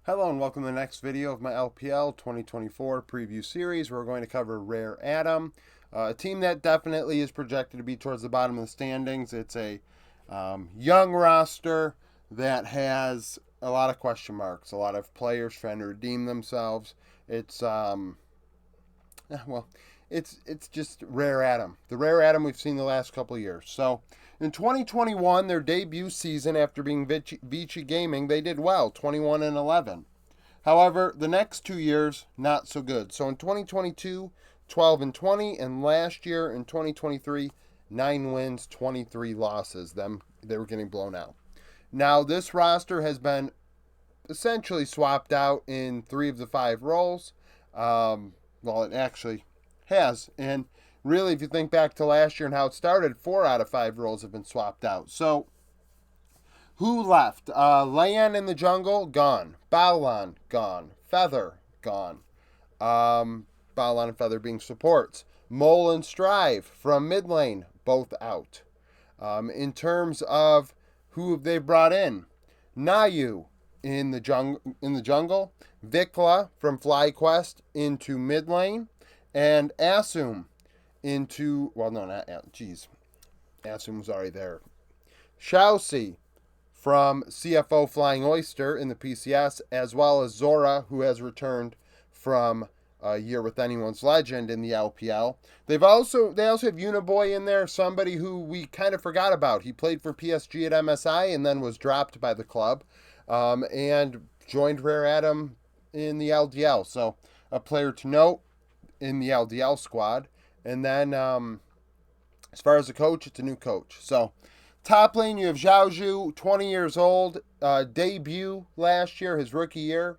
Hello and welcome to the next video of my LPL 2024 preview series. We're going to cover Rare Atom, a team that definitely is projected to be towards the bottom of the standings. It's a young roster that has a lot of question marks, a lot of players trying to redeem themselves. It's well, it's just Rare Atom, the Rare Atom we've seen the last couple of years. So in 2021, their debut season after being Vici Gaming, they did well, 21-11. However, the next 2 years, not so good. So in 2022, 12-20, and last year in 2023, 9 wins, 23 losses. They were getting blown out. Now this roster has been essentially swapped out in 3 of the 5 roles. Well, it actually has, and really, if you think back to last year and how it started, 4 out of 5 roles have been swapped out. So who left? Lan in the jungle, gone. Balan, gone. Feather, gone. Balan and Feather being supports. Mole and Strive from mid lane, both out. In terms of who they've brought in, Nayu in the jungle, Vikla from FlyQuest into mid lane, and Asum into, well, no, not, geez, Asum was already there. Shausi from CFO Flying Oyster in the PCS, as well as Zora, who has returned from a Year with Anyone's Legend in the LPL. They also have Uniboy in there, somebody who we kind of forgot about. He played for PSG at MSI and then was dropped by the club, and joined Rare Atom in the LDL. So a player to note in the LDL squad. And then as far as the coach, it's a new coach. So top lane, you have Zhao, 20 years old, debut last year, his rookie year.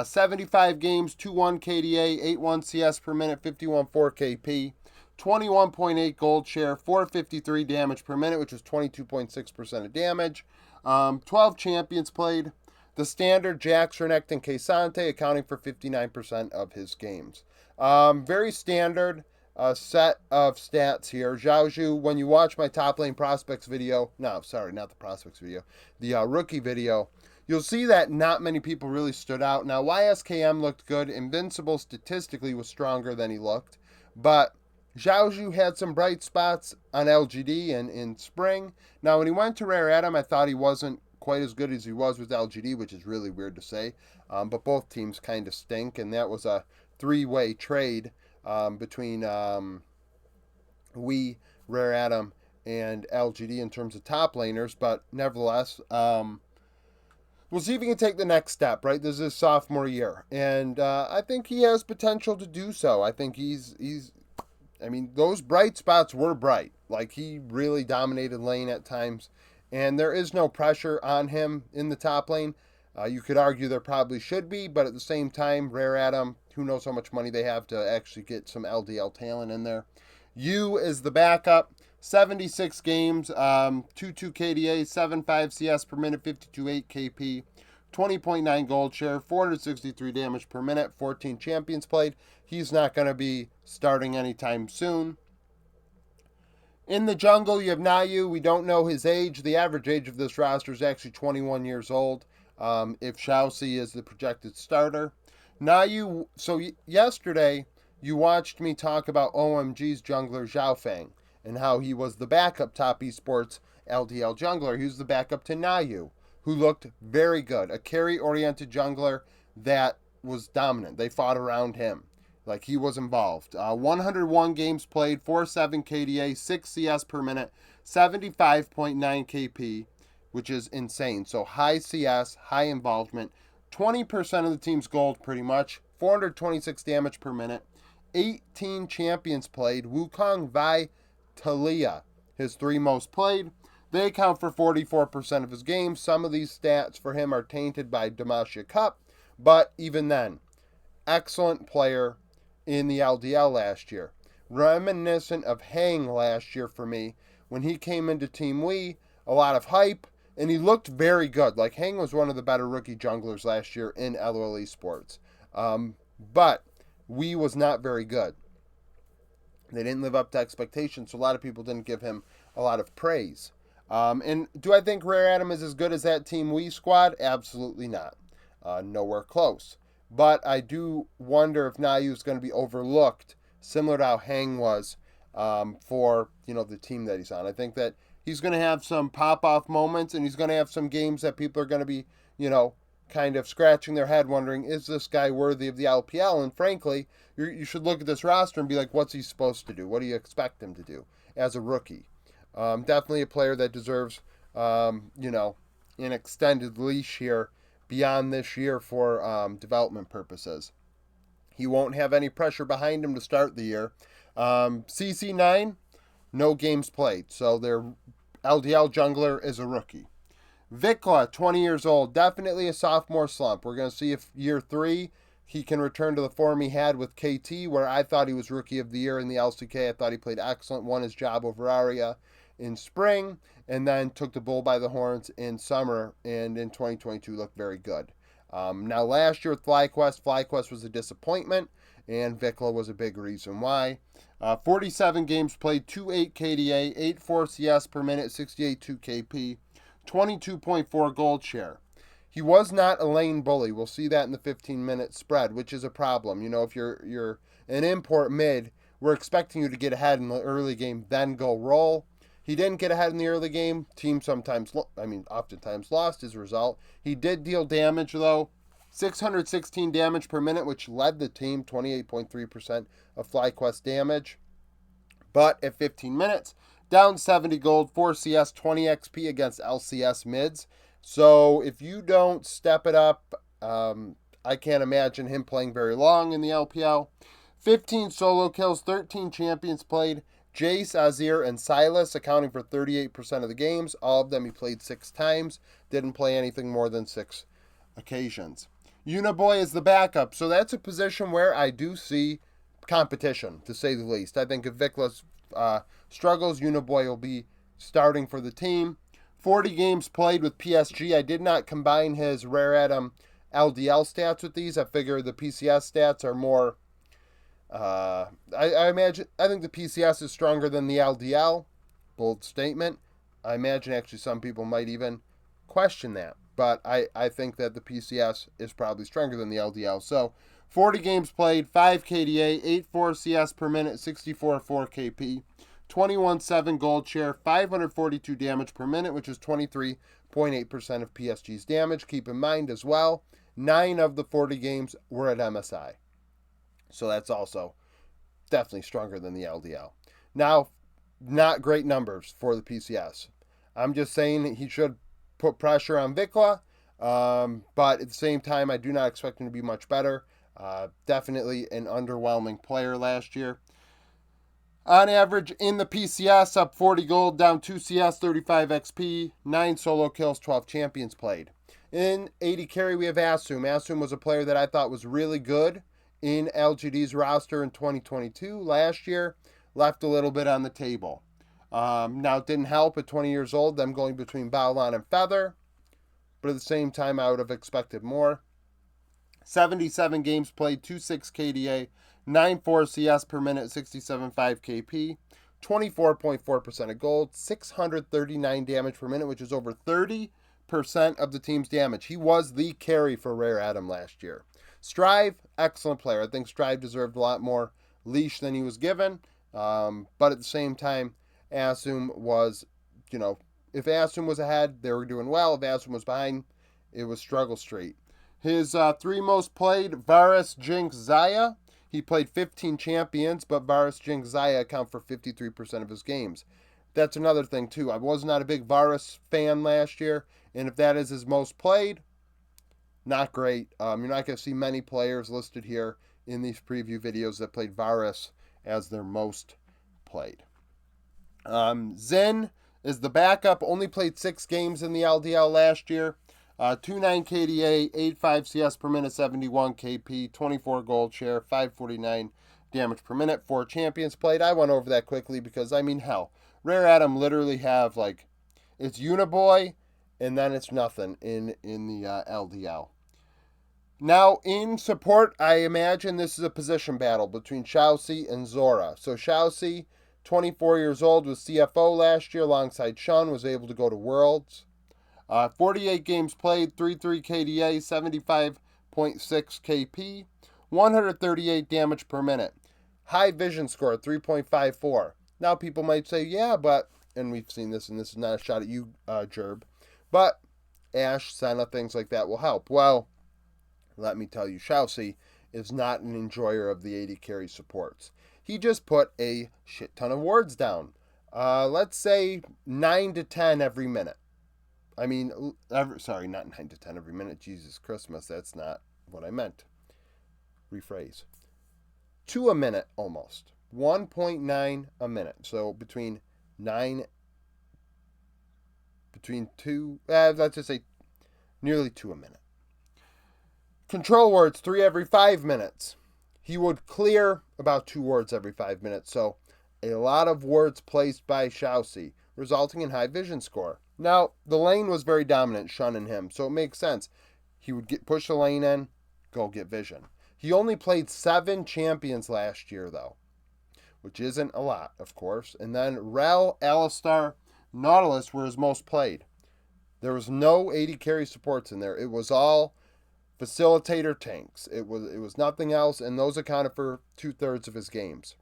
75 games, 2-1 KDA, 8-1 CS per minute, 51-4 KP, 21.8 gold share, 453 damage per minute, which was 22.6% of damage. 12 champions played. The standard, Jax, Renekton, and K'Sante accounting for 59% of his games. Very standard set of stats here. Zhao, when you watch my top lane prospects video, no, sorry, not the prospects video, the rookie video, you'll see that not many people really stood out. Now, YSKM looked good. Invincible statistically was stronger than he looked. But Zhao had some bright spots on LGD and in spring. Now, when he went to Rare Atom, I thought he wasn't quite as good as he was with LGD, which is really weird to say. But both teams kind of stink, and that was a 3-way trade between Rare Atom, and LGD in terms of top laners. But nevertheless, we'll see if he can take the next step, right? This is his sophomore year, and I think he has potential to do so. I think he's I mean, those bright spots were bright. Like, he really dominated lane at times, and there is no pressure on him in the top lane. You could argue there probably should be, but at the same time, Rare Atom, who knows how much money they have to actually get some LDL talent in there. Yu is the backup. 76 games, 2-2 KDA, 7.5 CS per minute, 52.8 KP, 20.9 gold share, 463 damage per minute, 14 champions played. He's not going to be starting anytime soon. In the jungle, you have Nayu. We don't know his age. The average age of this roster is actually 21 years old, if Shausi is the projected starter. Nayu, so yesterday, you watched me talk about OMG's jungler Zhao Feng and how he was the backup top esports LDL jungler. He was the backup to Nayu, who looked very good. A carry-oriented jungler that was dominant. They fought around him. Like, he was involved. 101 games played, 4.7 KDA, 6 CS per minute, 75.9 KP, which is insane. So high CS, high involvement. 20% of the team's gold, pretty much. 426 damage per minute. 18 champions played. Wukong, Vi, Talia, his 3 most played. They account for 44% of his games. Some of these stats for him are tainted by Demacia Cup, but even then, excellent player in the LDL last year. Reminiscent of Hang last year for me. When he came into Team Wii, a lot of hype, and he looked very good. Like, Hang was one of the better rookie junglers last year in LOL Esports. But Wii was not very good. They didn't live up to expectations, so a lot of people didn't give him a lot of praise. And do I think Rare Atom is as good as that Team Wii squad? Absolutely not. Nowhere close. But I do wonder if Nayu is going to be overlooked, similar to how Hang was for the team that he's on. I think that he's going to have some pop-off moments, and he's going to have some games that people are going to be, kind of scratching their head wondering, is this guy worthy of the LPL? And frankly, you should look at this roster and be like, what's he supposed to do? What do you expect him to do as a rookie? Definitely a player that deserves, an extended leash here beyond this year for development purposes. He won't have any pressure behind him to start the year. CC9, no games played, so their LDL jungler is a rookie. Vikla, 20 years old, definitely a sophomore slump. We're going to see if year 3 he can return to the form he had with KT, where I thought he was Rookie of the Year in the LCK. I thought he played excellent, won his job over Arya in spring, and then took the bull by the horns in summer, and in 2022 looked very good. Now last year with FlyQuest was a disappointment, and Vikla was a big reason why. 47 games played, 2.8 KDA, 8.4 CS per minute, 68.2 KP, 22.4 gold share. He was not a lane bully. We'll see that in the 15-minute spread, which is a problem. If you're an import mid, we're expecting you to get ahead in the early game, then go roll. He didn't get ahead in the early game. Team oftentimes lost as a result. He did deal damage, though. 616 damage per minute, which led the team, 28.3% of FlyQuest damage. But at 15 minutes, down 70 gold, 4 CS, 20 XP against LCS mids. So if you don't step it up, I can't imagine him playing very long in the LPL. 15 solo kills, 13 champions played. Jace, Azir, and Silas accounting for 38% of the games. All of them he played 6 times. Didn't play anything more than 6 occasions. Uniboy is the backup, so that's a position where I do see competition, to say the least. I think if Vikla struggles, Uniboy will be starting for the team. 40 games played with PSG. I did not combine his Rare Atom LDL stats with these. I figure the PCS stats are more... I think the PCS is stronger than the LDL. Bold statement. I imagine actually some people might even question that. But I think that the PCS is probably stronger than the LDL. So 40 games played, 5 KDA, 8.4 CS per minute, 64.4 KP, 21.7 gold share, 542 damage per minute, which is 23.8% of PSG's damage. Keep in mind as well, 9 of the 40 games were at MSI. So that's also definitely stronger than the LDL. Now, not great numbers for the PCS. I'm just saying he should put pressure on Vikla, but at the same time, I do not expect him to be much better. Definitely an underwhelming player last year. On average, in the PCS, up 40 gold, down 2 CS, 35 XP, 9 solo kills, 12 champions played. In 80 carry, we have Asum. Asum was a player that I thought was really good in LGD's roster in 2022. Last year, left a little bit on the table. Now, it didn't help at 20 years old, them going between Baolan and Feather, but at the same time, I would have expected more. 77 games played, 2.6 KDA, 9.4 CS per minute, 67.5 KP, 24.4% of gold, 639 damage per minute, which is over 30% of the team's damage. He was the carry for Rare Atom last year. Strive, excellent player. I think Strive deserved a lot more leash than he was given, but at the same time, Asum was, if Asum was ahead, they were doing well. If Asum was behind, it was struggle street. His 3 most played, Varus, Jinx, Xayah. He played 15 champions, but Varus, Jinx, Xayah account for 53% of his games. That's another thing, too. I was not a big Varus fan last year, and if that is his most played, not great. You're not going to see many players listed here in these preview videos that played Varus as their most played. Zen is the backup, only played 6 games in the LDL last year. 2.9 KDA, 8.5 CS per minute, 71 KP, 24 gold share, 549 damage per minute, 4 champions played. I went over that quickly because, hell, Rare Atom literally have, it's Uniboy, and then it's nothing in the LDL. Now, in support, I imagine this is a position battle between Xiaoxi and Zora. So Xiaoxi, 24 years old, was CFO last year alongside Sean, was able to go to Worlds. 48 games played, 3.3 KDA, 75.6 KP, 138 damage per minute. High vision score, 3.54. Now people might say, yeah, but, and we've seen this, and this is not a shot at you, Gerb, but Ash, Senna, things like that will help. Well, let me tell you, Chelsea is not an enjoyer of the AD carry supports. He just put a shit ton of wards down. Let's say 9 to 10 every minute. I mean, sorry, not 9 to 10 every minute. Jesus Christmas, that's not what I meant. Rephrase. 2 a minute almost. 1.9 a minute. So between 2, let's just say nearly 2 a minute. Control wards 3 every 5 minutes. He would clear about 2 wards every 5 minutes. So a lot of wards placed by Chelsea, resulting in high vision score. Now, the lane was very dominant, shunning him, so it makes sense. He would push the lane in, go get vision. He only played 7 champions last year, though, which isn't a lot, of course. And then Rel, Alistar, Nautilus were his most played. There was no 80 carry supports in there. It was all facilitator tanks. It was nothing else, and those accounted for 2/3 of his games.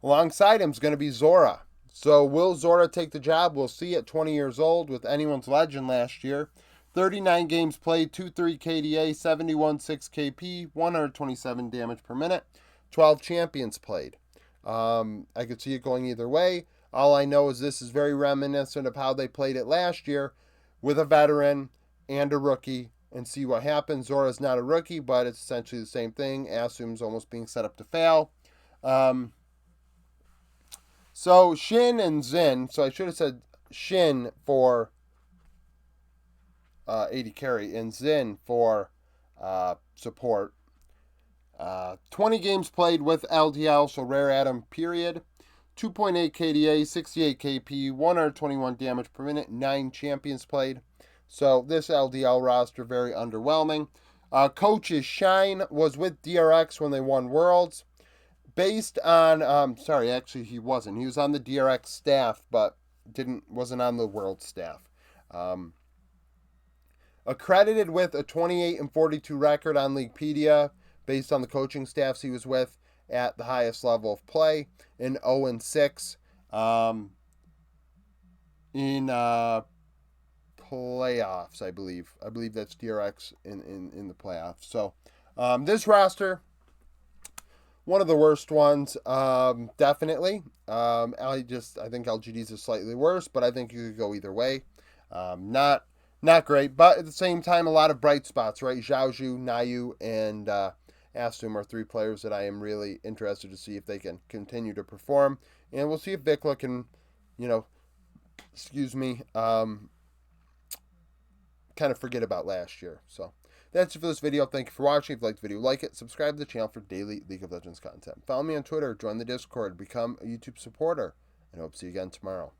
Alongside him is going to be Zora. So will Zora take the job? We'll see at 20 years old with anyone's legend last year. 39 games played, 2.3 KDA, 71.6 KP, 127 damage per minute. 12 champions played. I could see it going either way. All I know is this is very reminiscent of how they played it last year with a veteran and a rookie, and see what happens. Zora's not a rookie, but it's essentially the same thing. Asum's almost being set up to fail. So Shin and Xin, so I should have said Shin for 80 carry and Xin for support. 20 games played with LDL, so rare atom period. 2.8 KDA, 68 KP, 121 damage per minute, 9 champions played. So this LDL roster, very underwhelming. Coach's shine was with DRX when they won Worlds. Based on, actually he wasn't. He was on the DRX staff, but wasn't on the World staff. Accredited with a 28-42 record on Leaguepedia, based on the coaching staffs he was with at the highest level of play, and 0-6 in playoffs, I believe. I believe that's DRX in the playoffs. So this roster, one of the worst ones, definitely. I think LGD's is slightly worse, but I think you could go either way. Not great, but at the same time, a lot of bright spots, right? Xiaoju, Nayu, and Astum are 3 players that I am really interested to see if they can continue to perform. And we'll see if Vikla can, kind of forget about last year. So that's it for this video. Thank you for watching. If you liked the video, like it. Subscribe to the channel for daily League of Legends content. Follow me on Twitter. Join the Discord. Become a YouTube supporter. And I hope to see you again tomorrow.